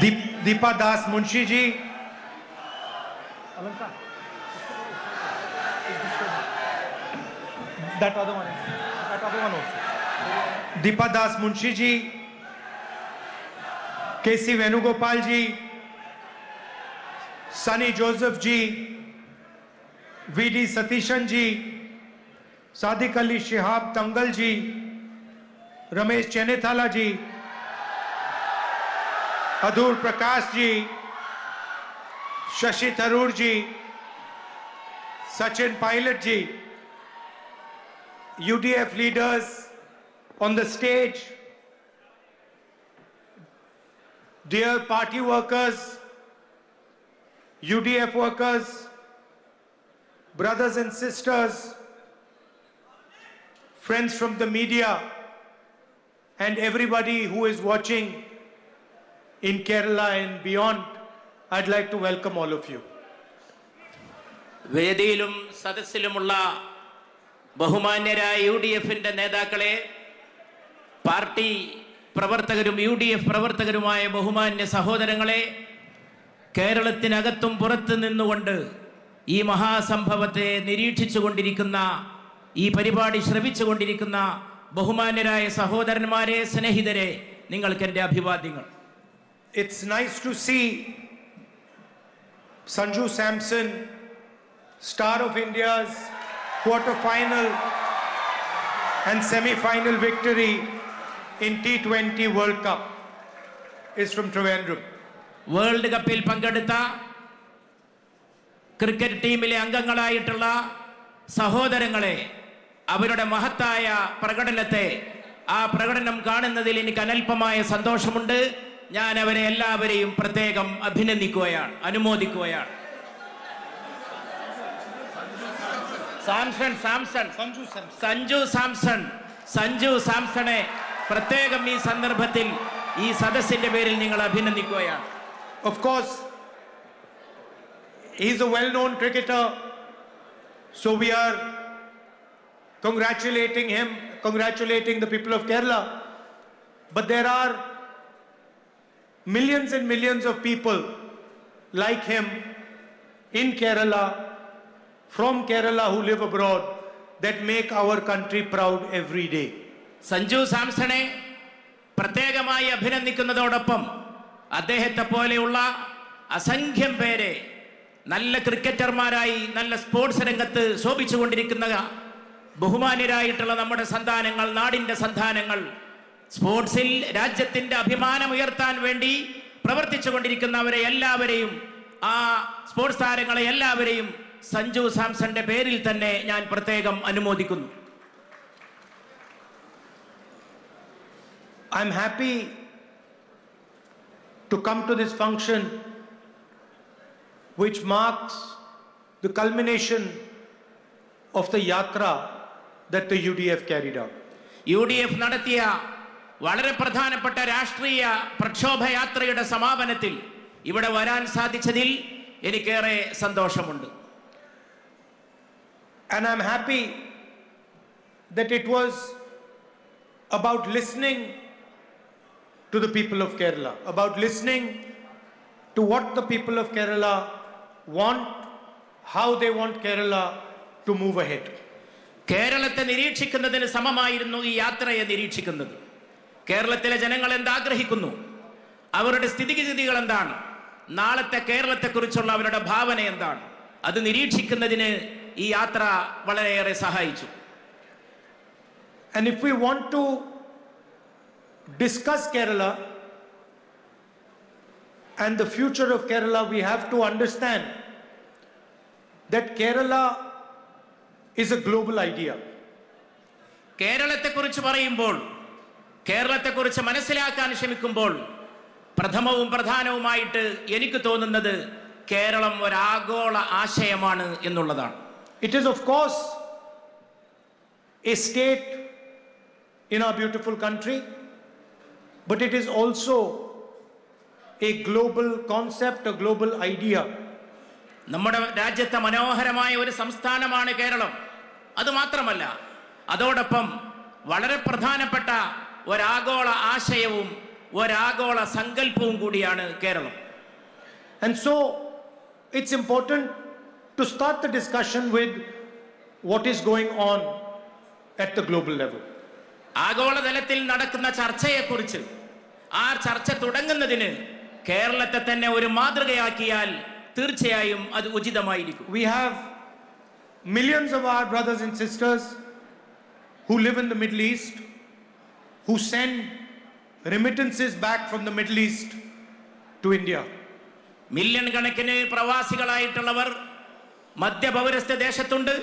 Deepa Das Munshi ji. That other one also. Deepa Das Munshi ji, K.C. Venugopal ji, Sunny Joseph ji, V.D. Satishan ji, Sadiq Ali Shihab Tangal ji, Ramesh Chenethala ji, Adur Prakash ji, Shashi Tharoor ji, Sachin Pilot ji, UDF leaders on the stage, dear party workers, UDF workers, brothers and sisters, friends from the media, and everybody who is watching in Kerala and beyond, I'd like to welcome all of you. വേദിയിലും സദസ്സിലുമുള്ള ബഹുമാന്യരായ UDF-ന്റെ നേതാക്കളെ, party പ്രവർത്തകരും UDF പ്രവർത്തകരുമായ ബഹുമാന്യ സഹോദരങ്ങളെ, കേരളത്തിനകത്തും പുറത്തു നിന്നുകൊണ്ട് ഈ മഹാസംഭവത്തെ നിരീക്ഷിച്ചുകൊണ്ടിരിക്കുന്ന, ഈ പരിപാടി ശ്രവിച്ചുകൊണ്ടിരിക്കുന്ന ബഹുമാന്യരായ സഹോദരന്മാരെ, സ്നേഹിതരെ, നിങ്ങൾക്ക് എൻ്റെ അഭിവാദ്യങ്ങൾ. It's nice to see Sanju Samson, star of India's quarter-final and semi-final victory in T20 World Cup, is from Trivandrum. World കപ്പിൽ പങ്കെടുത്ത ക്രിക്കറ്റ് ടീമിലെ അംഗങ്ങളായിട്ടുള്ള സഹോദരങ്ങളെ, അവരുടെ മഹത്തായ പ്രകടനത്തെ, ആ പ്രകടനം കാണുന്നതിൽ എനിക്ക് അനൽപമായ സന്തോഷമുണ്ട്. ഞാൻ അവരെ എല്ലാവരെയും പ്രത്യേകം അഭിനന്ദിക്കുകയാണ്, അനുമോദിക്കുകയാണ്. സഞ്ജു സാംസണെ പ്രത്യേകം ഈ സന്ദർഭത്തിൽ ഈ സദസ്സിന്റെ പേരിൽ നിങ്ങൾ അഭിനന്ദിക്കുകയാണ്. Of course, he's a well-known cricketer, so we are congratulating him, congratulating the people of Kerala. But there are millions and millions of people like him in Kerala, from Kerala, who live abroad, that make our country proud every day. Sanju സാംസണെ പ്രത്യേകമായി അഭിനന്ദിക്കുന്നതോടൊപ്പം അദ്ദേഹത്തെ പോലെയുള്ള അസംഖ്യം പേരെ, നല്ല ക്രിക്കറ്റർമാരായി നല്ല sports രംഗത്ത് ശോഭിച്ചുകൊണ്ടിരിക്കുന്ന ബഹുമാന്യരായിട്ടുള്ള നമ്മുടെ സന്താനങ്ങൾ, നാടിൻ്റെ സന്താനങ്ങൾ, സ്പോർട്സിൽ രാജ്യത്തിൻ്റെ അഭിമാനം ഉയർത്താൻ വേണ്ടി പ്രവർത്തിച്ചു കൊണ്ടിരിക്കുന്നവരെ എല്ലാവരെയും, ആ സ്പോർട്സ് താരങ്ങളെ എല്ലാവരെയും സഞ്ജു സാംസന്റെ പേരിൽ തന്നെ ഞാൻ പ്രത്യേകം അനുമോദിക്കുന്നു. I'm happy to come to this function which marks the culmination of the yatra that the UDF carried out. UDF നടത്തിയ വളരെ പ്രധാനപ്പെട്ട രാഷ്ട്രീയ പ്രക്ഷോഭയാത്രയുടെ സമാപനത്തിൽ ഇവിടെ വരാൻ സാധിച്ചതിൽ എനിക്കേറെ സന്തോഷമുണ്ട്. And I'm happy that it was about listening to the people of Kerala, about listening to what the people of Kerala want, how they want Kerala to move ahead. കേരളത്തെ നിരീക്ഷിക്കുന്നതിന് സമമായിരുന്നു ഈ യാത്രയെ നിരീക്ഷിക്കുന്നത്. കേരളത്തിലെ ജനങ്ങൾ എന്താഗ്രഹിക്കുന്നു, അവരുടെ സ്ഥിതിഗതികൾ എന്താണ്, നാളത്തെ കേരളത്തെക്കുറിച്ചുള്ള അവരുടെ ഭാവന എന്താണ്, അത് നിരീക്ഷിക്കുന്നതിന് ഈ യാത്ര വളരെയേറെ സഹായിച്ചു. And if we want to discuss Kerala and the future of Kerala, we have to understand that Kerala is a global idea. കേരളത്തെക്കുറിച്ച് പറയുമ്പോൾ, കേരളത്തെക്കുറിച്ച് മനസ്സിലാക്കാൻ ശ്രമിക്കുമ്പോൾ പ്രഥമവും പ്രധാനവുമായിട്ട് എനിക്ക് തോന്നുന്നത് കേരളം ഒരു ആഗോള ആശയമാണ് എന്നുള്ളതാണ്. It is of course a state in our beautiful country, but it is also a global concept, a global idea. നമ്മുടെ രാജ്യത്തെ മനോഹരമായ ഒരു സംസ്ഥാനമാണ് കേരളം. അതുമാത്രമല്ല, അതോടൊപ്പം വളരെ പ്രധാനപ്പെട്ട ഒരാഗോള ആശയവും ഒരാഗോള സങ്കല്പവും കൂടിയാണ് Keralam. And so it's important to start the discussion with what is going on at the global level. ആഗോളതലത്തിൽ നടക്കുന്ന ചർച്ചയെക്കുറിച്ച് ആ ചർച്ച തുടങ്ങുന്നതിന് കേരളത്തെ തന്നെ ഒരു മാതൃകയാക്കിയാൽ തീർച്ചയായും അത് ഉചിതമായിരിക്കും. We have millions of our brothers and sisters who live in the Middle East, who send remittances back from the Middle East to India. Million കണക്കിന് പ്രവാസികളായിട്ടുള്ളവർ മധ്യപൗരസ്ത്യ ദേശത്തുണ്ട്.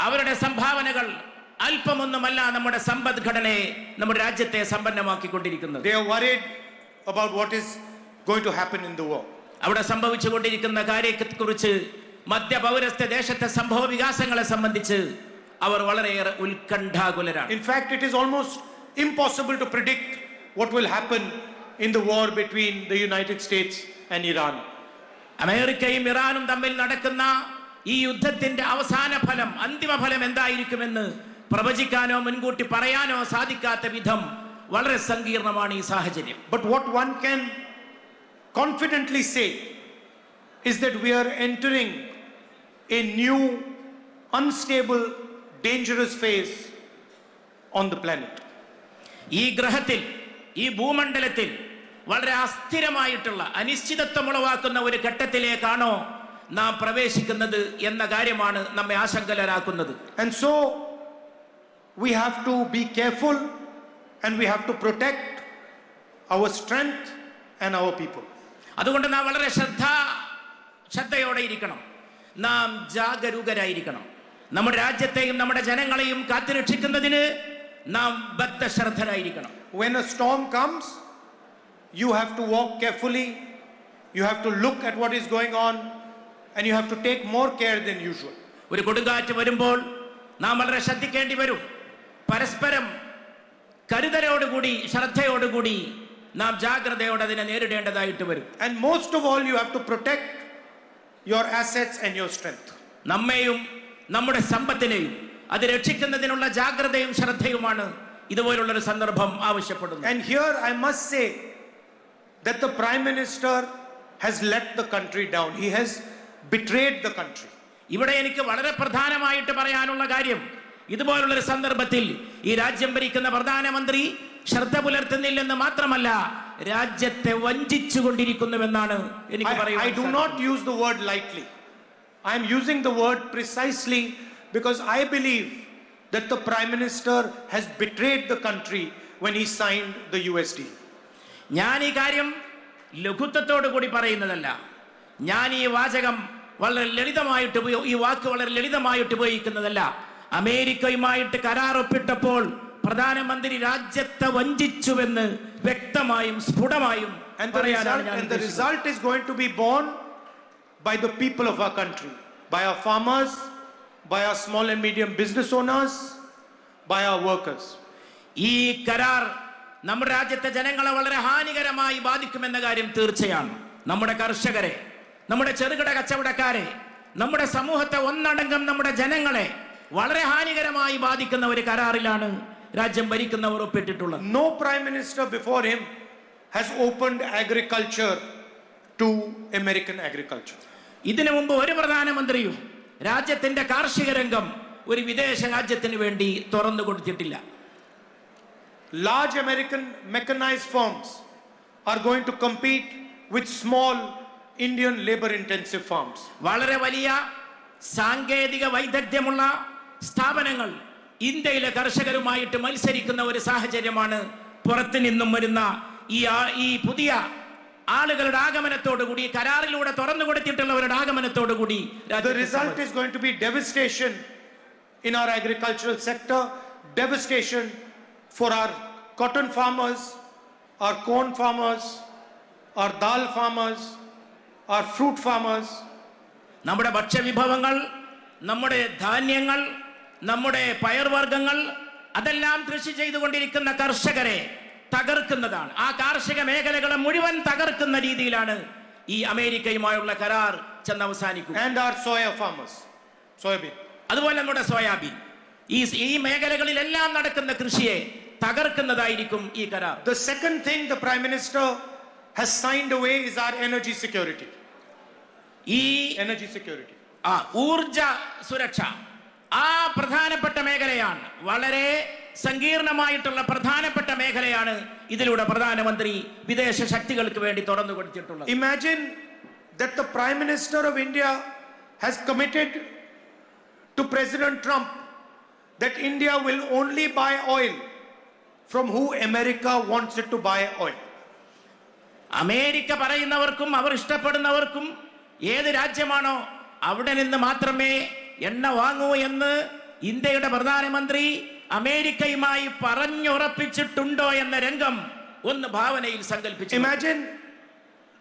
അവരുടെ സംഭാവനകൾ അല്പമൊന്നുമല്ല നമ്മുടെ സമ്പദ്ഘടനയെ, നമ്മുടെ രാജ്യത്തെ സമ്പന്നമാക്കിക്കൊണ്ടിരിക്കുന്നത്. They are worried about what is going to happen in the war. അവിടെ സംഭവിച്ചുകൊണ്ടിരിക്കുന്ന കാര്യത്തെക്കുറിച്ച് മധ്യപൗരസ്ത്യ ദേശത്തെ സംഭവ വികാസങ്ങളെ സംബന്ധിച്ച് അവർ വളരെയേറെ ഉത്കണ്ഠാകുലരാണ്. In fact, it is almost impossible to predict what will happen in the war between the United States and Iran. അമേരിക്കയും ഇറാനും തമ്മിൽ നടക്കുന്ന ഈ യുദ്ധത്തിന്റെ അവസാന ഫലം, അന്തിമ ഫലം എന്തായിരിക്കുമെന്ന് പ്രവചിക്കാനോ മുൻകൂട്ടി പറയാനോ സാധിക്കാത്ത വിധം വളരെ സങ്കീർണമാണ് ഈ സാഹചര്യം. But what one can confidently say is that we are entering a new, unstable, dangerous phase on the planet. ഈ ഗ്രഹത്തിൽ, ഈ ഭൂമണ്ഡലത്തിൽ വളരെ അസ്ഥിരമായിട്ടുള്ള അനിശ്ചിതത്വം ഉളവാക്കുന്ന ഒരു ഘട്ടത്തിലേക്കാണോ നാം പ്രവേശിക്കുന്നത് എന്ന കാര്യമാണ് നമ്മെ ആശങ്കരാക്കുന്നത്. And so we have to be careful and we have to protect our strength and our people. അതുകൊണ്ട് നാം വളരെ ശ്രദ്ധയോടെ ഇരിക്കണം. നാം ജാഗരൂകരായിരിക്കണം. നമ്മുടെ രാജ്യത്തെയും നമ്മുടെ ജനങ്ങളെയും കാത്തുരക്ഷിക്കുന്നതിന് നാം ബദ്ധശ്രദ്ധരായിരിക്കണം. When a storm comes, you have to walk carefully, you have to look at what is going on, and you have to take more care than usual. ഒരു കൊടുങ്കാറ്റ് വരുമ്പോൾ നാം വളരെ ശ്രദ്ധിക്കേണ്ടി വരും. പരസ്പരം കരുതലോടുകൂടി, ശ്രദ്ധയോടുകൂടി നാം ജാഗ്രതയോടെ അതിനെ നേരിടേണ്ടതായിട്ട് വരും. And most of all, you have to protect your assets and your strength. നമ്മെയും നമ്മുടെ സമ്പത്തിനെയും അത് രക്ഷിക്കുന്നതിനുള്ള ജാഗ്രതയും ശ്രദ്ധയുമാണ് ഇതുപോലുള്ളൊരു സന്ദർഭം ആവശ്യപ്പെടുന്നത്. And here I must say that the Prime Minister has let the country down. He has betrayed the country. ഇവിടെ എനിക്ക് വളരെ പ്രധാനമായിട്ട് പറയാനുള്ള കാര്യം, ഇതുപോലുള്ളൊരു സന്ദർഭത്തിൽ ഈ രാജ്യം ഭരിക്കുന്ന പ്രധാനമന്ത്രി ശ്രദ്ധ പുലർത്തുന്നില്ലെന്ന് മാത്രമല്ല, രാജ്യത്തെ വഞ്ചിച്ചുകൊണ്ടിരിക്കുന്നുവെന്നാണ് എനിക്ക് പറയാൻ. I do not use the word lightly. I am using the word precisely because I believe that the Prime Minister has betrayed the country when he signed the US deal. ഞാൻ ഈ കാര്യം ലഘുത്വത്തോടു കൂടി പറയുന്നതല്ല. ഞാൻ ഈ വാചകം വളരെ ലളിതമായിട്ട്, ഈ വാക്ക് വളരെ ലളിതമായിട്ട് ഉപയോഗിക്കുന്നതല്ല. അമേരിക്കയുമായിട്ട് കരാർ ഒപ്പിട്ടപ്പോൾ പ്രധാനമന്ത്രി രാജ്യത്തെ വഞ്ചിച്ചുവെന്ന് വ്യക്തമായും സ്ഫുടമായും പറയാനാണ് ഞാൻ. And the result is going to be borne by the people of our country, by our farmers, by our small and medium business owners, by our workers. ഈ കരാർ നമ്മുടെ രാജ്യത്തെ ജനങ്ങളെ വളരെ ഹാനികരമായി ബാധിക്കുമെന്ന കാര്യം തീർച്ചയാണ്. നമ്മുടെ കർഷകരെ, നമ്മുടെ ചെറുകിട കച്ചവടക്കാരെ, നമ്മുടെ സമൂഹത്തെ ഒന്നടങ്കം നമ്മുടെ ജനങ്ങളെ വളരെ ഹാനികരമായി ബാധിക്കുന്ന ഒരു കരാറിലാണ് രാജ്യം ഭരിക്കുന്നവർ ഒപ്പിട്ടിട്ടുള്ളത്. No Prime Minister before him has opened agriculture to American agriculture. ഇതിനു മുമ്പ് ഒരു പ്രധാനമന്ത്രിയും രാജ്യത്തിന്റെ കാർഷിക രംഗം ഒരു വിദേശ രാജ്യത്തിന് വേണ്ടി തുറന്നു കൊടുത്തിട്ടില്ല. Large American mechanized firms are going to compete with small Indian labor intensive farms. വളരെ വലിയ സാങ്കേതിക വൈദഗ്ധ്യമുള്ള സ്ഥാപനങ്ങൾ ഇന്ത്യയിലെ കർഷകരുമായിട്ട് മത്സരിക്കുന്ന ഒരു സാഹചര്യമാണ് പുറത്തു നിന്നും വരുന്ന ഈ പുതിയ ആളുകളുടെ ആഗമനത്തോടുകൂടി, കരാറിലൂടെ തുറന്നു കൊടുത്തിട്ടുള്ളവരുടെ ആഗമനത്തോടുകൂടി. The result is going to be devastation in our agricultural sector, devastation for our cotton farmers, our corn farmers, our dal farmers, our fruit farmers. നമ്മുടെ ഭക്ഷ്യവിഭവങ്ങൾ, നമ്മുടെ ധാന്യങ്ങൾ, നമ്മുടെ പയർവർഗ്ഗങ്ങൾ അതെല്ലാം കൃഷി ചെയ്തുകൊണ്ടിരിക്കുന്ന കർഷകരെ തകർക്കുന്നതാണ്. ആ കാർഷിക മേഖലകളെ മുഴുവൻ തകർക്കുന്ന രീതിയിലാണ് ഈ അമേരിക്കയുമായുള്ള കരാർ ചെന്ന് അവസാനിക്കുക. And our soya farmers, soybean. അതുപോലെ നമ്മുടെ സോയാബീൻ, ഈ മേഖലകളിലെല്ലാം നടക്കുന്ന കൃഷിയെ തകർക്കുന്നതായിരിക്കും ഈ കരാർ. The second thing the Prime Minister has signed away is our energy security. Energy security. ഊർജ സുരക്ഷ ആ പ്രധാനപ്പെട്ട മേഖലയാണ്, വളരെ സങ്കീർണമായിട്ടുള്ള പ്രധാനപ്പെട്ട മേഖലയാണ്. ഇതിലൂടെ പ്രധാനമന്ത്രി വിദേശ ശക്തികൾക്ക് വേണ്ടി തുറന്നു കൊടുത്തിട്ടുള്ളത്. Imagine that the Prime Minister of India has committed to President Trump that India will only buy oil from who America wants it to buy oil. America പറയുന്നവർക്കും അവർ ഇഷ്ടപ്പെടുന്നവർക്കും ഏത് രാജ്യമാണോ അവിടെ നിന്ന് മാത്രമേ എണ്ണ വാങ്ങൂ എന്ന് ഇന്ത്യയുടെ പ്രധാനമന്ത്രി അമേരിക്കയുമായി പറഞ്ഞുറപ്പിച്ചിട്ടുണ്ടോ എന്ന രംഗം ഒന്ന് ഭാവനയിൽ സങ്കല്പിച്ചു. Imagine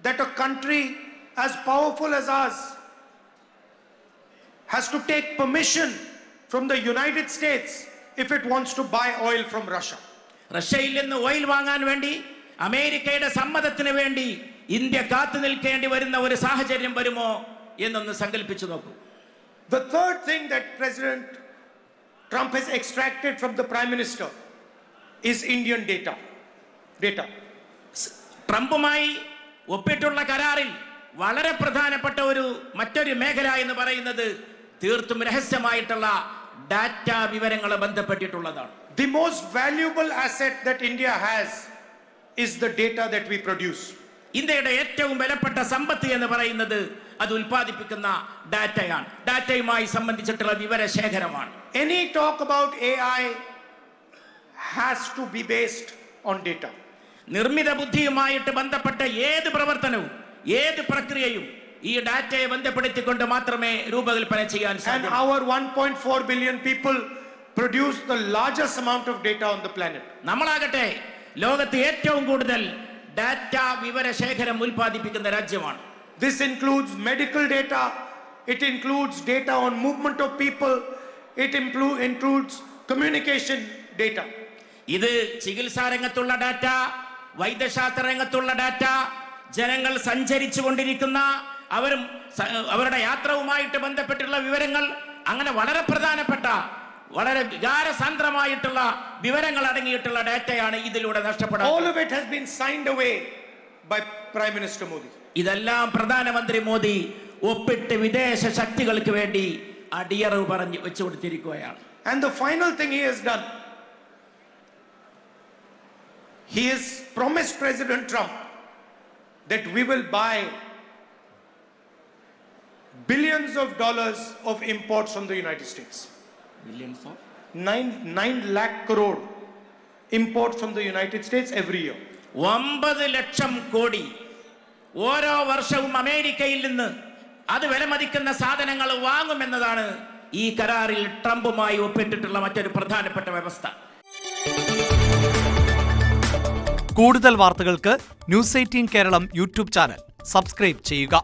that a country as powerful as ours has to take permission from the United States if it wants to buy oil from Russia. റഷ്യയിൽ നിന്ന് ഓയിൽ വാങ്ങാൻ വേണ്ടി അമേരിക്കയുടെ സമ്മതത്തിന് വേണ്ടി ഇന്ത്യ കാത്തു നിൽക്കേണ്ടി വരുന്ന ഒരു സാഹചര്യം വരുമോ എന്നൊന്ന് സങ്കല്പിച്ചു നോക്കൂ. The third thing that President Trump has extracted from the Prime Minister is Indian data. ട്രംപുമായി ഒപ്പിട്ടുള്ള കരാറിൽ വളരെ പ്രധാനപ്പെട്ട മറ്റൊരു മേഖല എന്ന് പറയുന്നത് തീർത്തും രഹസ്യമായിട്ടുള്ള ഡാറ്റ വിവരങ്ങളെ ബന്ധപ്പെട്ടിട്ടുള്ളതാണ്. The most valuable asset that India has is the data that we produce. ഇന്ത്യയുടെ ഏറ്റവും വിലപ്പെട്ട സമ്പത്ത് എന്ന് പറയുന്നത് അത് ഉൽപ്പാദിപ്പിക്കുന്ന ഡാറ്റയാണ്, ഡാറ്റയുമായി സംബന്ധിച്ചിട്ടുള്ള വിവരശേഖരമാണ്. Any talk about AI has to be based on data. നിർമ്മിത ബുദ്ധിയുമായിട്ട് ബന്ധപ്പെട്ട ഏത് പ്രവർത്തനവും ഏത് പ്രക്രിയയും ഈ ഡാറ്റയെ ബന്ധപ്പെടുത്തിക്കൊണ്ട് മാത്രമേ രൂപകൽപ്പന ചെയ്യാൻ സാധിക്കൂ. And our 1.4 billion people produce the largest amount of data on the planet. നമ്മളാകട്ടെ ലോകത്ത് ഏറ്റവും കൂടുതൽ ഡാറ്റ വിവരശേഖരം ഉൽപ്പാദിപ്പിക്കുന്ന രാജ്യമാണ്. This includes medical data, it includes data on movement of people, it includes communication data. ഇത് ചികിത്സാ രംഗത്തുള്ള ഡാറ്റ, വൈദ്യശാസ്ത്ര രംഗത്തുള്ള ഡാറ്റ, ജനങ്ങൾ സഞ്ചരിച്ചു കൊണ്ടിരിക്കുന്ന അവരുടെ യാത്രവുമായിട്ട് ബന്ധപ്പെട്ടുള്ള വിവരങ്ങൾ, അങ്ങനെ വളരെ പ്രധാനപ്പെട്ട വളരെ വികാരസാന്ദ്രമായിട്ടുള്ള വിവരങ്ങൾ അടങ്ങിയിട്ടുള്ള ഡാറ്റയാണ് ഇതിലൂടെ നഷ്ടപ്പെടുന്നത്. All of it has been signed away by Prime Minister Modi. ഇതെല്ലാം പ്രധാനമന്ത്രി മോദി ഒപ്പിട്ട് വിദേശ ശക്തികൾക്ക് വേണ്ടി അടിയറവ് പറഞ്ഞു വെച്ചു കൊടുത്തിരിക്കുകയാണ്. And the final thing he has done, he has promised President Trump that we will buy billions of dollars of imports from the United States. 9 lakh crore imports from the United States every year. 9 lakh crore ഓരോ വർഷവും അമേരിക്കയിൽ നിന്ന് അത് വിലമതിക്കുന്ന സാധനങ്ങൾ വാങ്ങുമെന്നതാണ് ഈ കരാറിൽ ട്രംപുമായി ഒപ്പിട്ടിട്ടുള്ള മറ്റൊരു പ്രധാനപ്പെട്ട വ്യവസ്ഥ. കൂടുതൽ വാർത്തകൾക്ക് news 18 Keralam YouTube channel subscribe ചെയ്യുക.